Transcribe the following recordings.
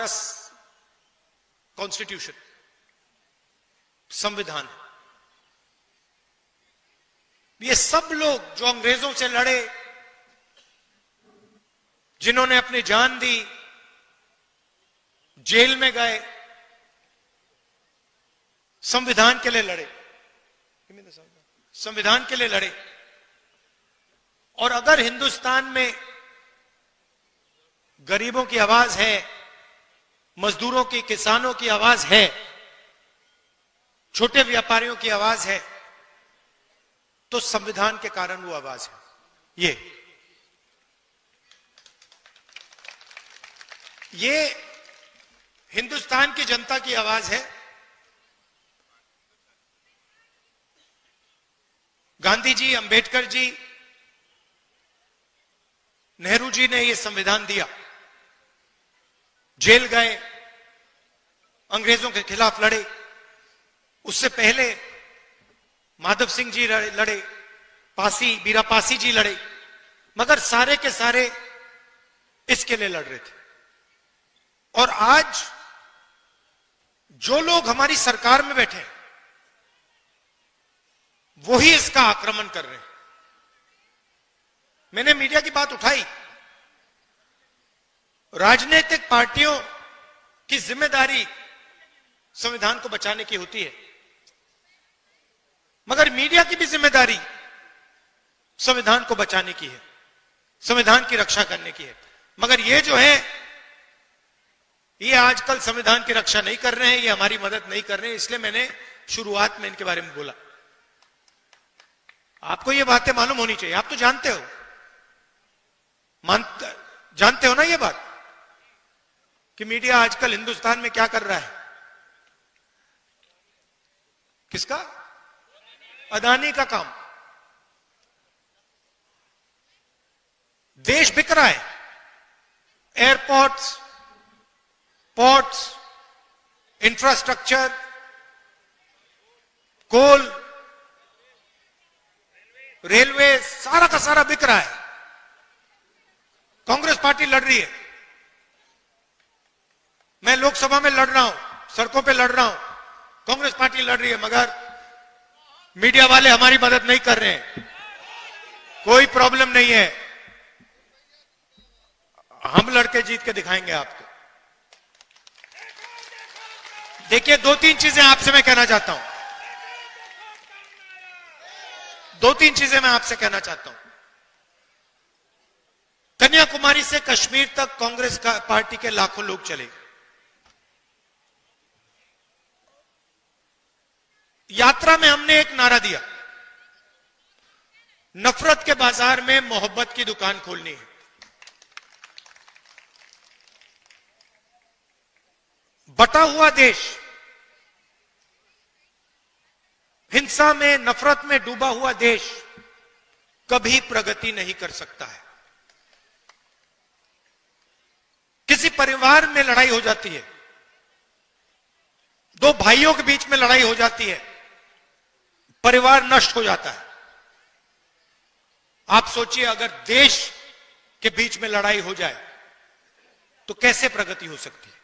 हमारा कॉन्स्टिट्यूशन, संविधान है। ये सब लोग जो अंग्रेजों से लड़े, जिन्होंने अपनी जान दी, जेल में गए, संविधान के लिए लड़े, संविधान के लिए लड़े। और अगर हिंदुस्तान में गरीबों की आवाज है, मजदूरों की, किसानों की आवाज है, छोटे व्यापारियों की आवाज है, तो संविधान के कारण वो आवाज है। ये हिंदुस्तान की जनता की आवाज है। गांधी जी, अंबेडकर जी, नेहरू जी ने यह संविधान दिया, जेल गए, अंग्रेजों के खिलाफ लड़े। उससे पहले माधव सिंह जी लड़े, बीरा पासी जी लड़े, मगर सारे के सारे इसके लिए लड़ रहे थे। और आज जो लोग हमारी सरकार में बैठे हैं, वही इसका आक्रमण कर रहे हैं। मैंने मीडिया की बात उठाई। राजनीतिक पार्टियों की जिम्मेदारी संविधान को बचाने की होती है, मगर मीडिया की भी जिम्मेदारी संविधान को बचाने की है, संविधान की रक्षा करने की है। मगर ये जो है, ये आजकल संविधान की रक्षा नहीं कर रहे हैं, ये हमारी मदद नहीं कर रहे हैं। इसलिए मैंने शुरुआत में इनके बारे में बोला। आपको ये बातें मालूम होनी चाहिए। आप तो जानते हो, जानते हो ना ये बात, कि मीडिया आजकल हिंदुस्तान में क्या कर रहा है। किसका? अदानी का काम। देश बिक रहा है। एयरपोर्ट्स, पोर्ट्स, इंफ्रास्ट्रक्चर, कोल, रेलवे, सारा का सारा बिक रहा है। कांग्रेस पार्टी लड़ रही है, मैं लोकसभा में लड़ रहा हूं, सड़कों पे लड़ रहा हूं, कांग्रेस पार्टी लड़ रही है, मगर मीडिया वाले हमारी मदद नहीं कर रहे हैं। कोई प्रॉब्लम नहीं है, हम लड़के जीत के दिखाएंगे आपको। देखिए, दो तीन चीजें आपसे मैं कहना चाहता हूं, दो तीन चीजें मैं आपसे कहना चाहता हूं। कन्याकुमारी से कश्मीर तक कांग्रेस पार्टी के लाखों लोग चले। यात्रा में हमने एक नारा दिया, नफरत के बाजार में मोहब्बत की दुकान खोलनी है। बटा हुआ देश, हिंसा में, नफरत में डूबा हुआ देश कभी प्रगति नहीं कर सकता है। किसी परिवार में लड़ाई हो जाती है, दो भाइयों के बीच में लड़ाई हो जाती है, परिवार नष्ट हो जाता है। आप सोचिए, अगर देश के बीच में लड़ाई हो जाए तो कैसे प्रगति हो सकती है।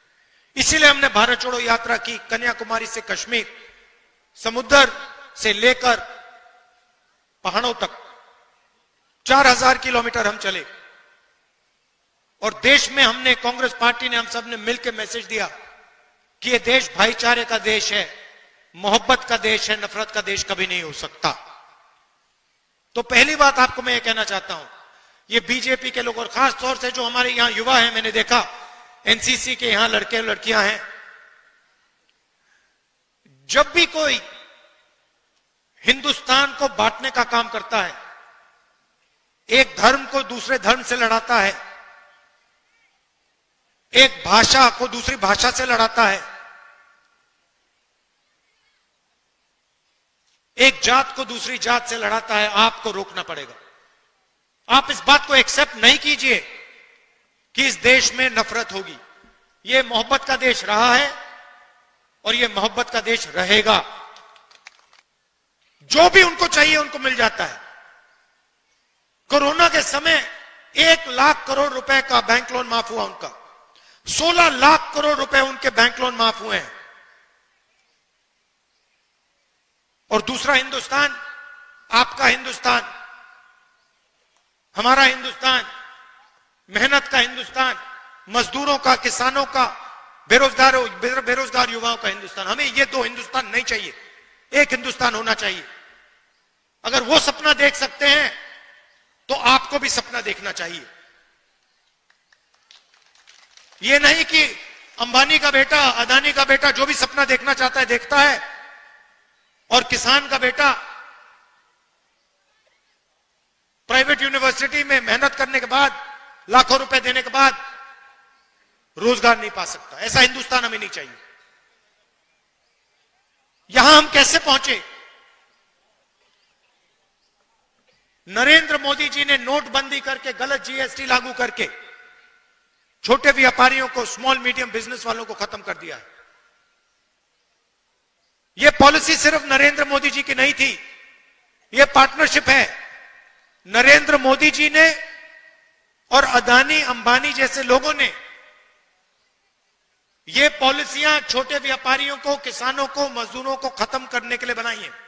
इसीलिए हमने भारत छोड़ो यात्रा की। कन्याकुमारी से कश्मीर, समुद्र से लेकर पहाड़ों तक 4000 किलोमीटर हम चले। और देश में हमने, कांग्रेस पार्टी ने, हम सब ने मिलकर मैसेज दिया कि यह देश भाईचारे का देश है, मोहब्बत का देश है, नफरत का देश कभी नहीं हो सकता। तो पहली बात आपको मैं ये कहना चाहता हूं, ये बीजेपी के लोग, और खास तौर से जो हमारे यहां युवा हैं, मैंने देखा एनसीसी के यहां लड़के लड़कियां हैं, जब भी कोई हिंदुस्तान को बांटने का काम करता है, एक धर्म को दूसरे धर्म से लड़ाता है, एक भाषा को दूसरी भाषा से लड़ाता है, एक जात को दूसरी जात से लड़ाता है, आपको रोकना पड़ेगा। आप इस बात को एक्सेप्ट नहीं कीजिए कि इस देश में नफरत होगी। यह मोहब्बत का देश रहा है और यह मोहब्बत का देश रहेगा। जो भी उनको चाहिए उनको मिल जाता है। कोरोना के समय 1 लाख करोड़ रुपए का बैंक लोन माफ हुआ उनका। 16 लाख करोड़ रुपए उनके बैंक लोन माफ हुए हैं। और दूसरा हिंदुस्तान, आपका हिंदुस्तान, हमारा हिंदुस्तान, मेहनत का हिंदुस्तान, मजदूरों का, किसानों का, बेरोजगार युवाओं का हिंदुस्तान। हमें ये दो हिंदुस्तान नहीं चाहिए, एक हिंदुस्तान होना चाहिए। अगर वो सपना देख सकते हैं तो आपको भी सपना देखना चाहिए। ये नहीं कि अंबानी का बेटा, अदानी का बेटा जो भी सपना देखना चाहता है देखता है, और किसान का बेटा प्राइवेट यूनिवर्सिटी में मेहनत करने के बाद, लाखों रुपए देने के बाद रोजगार नहीं पा सकता। ऐसा हिंदुस्तान हमें नहीं चाहिए। यहां हम कैसे पहुंचे? नरेंद्र मोदी जी ने नोटबंदी करके, गलत जीएसटी लागू करके छोटे व्यापारियों को, स्मॉल मीडियम बिजनेस वालों को खत्म कर दिया है। यह पॉलिसी सिर्फ नरेंद्र मोदी जी की नहीं थी, यह पार्टनरशिप है। नरेंद्र मोदी जी ने और अदानी, अंबानी जैसे लोगों ने ये पॉलिसियां छोटे व्यापारियों को, किसानों को, मजदूरों को खत्म करने के लिए बनाई हैं।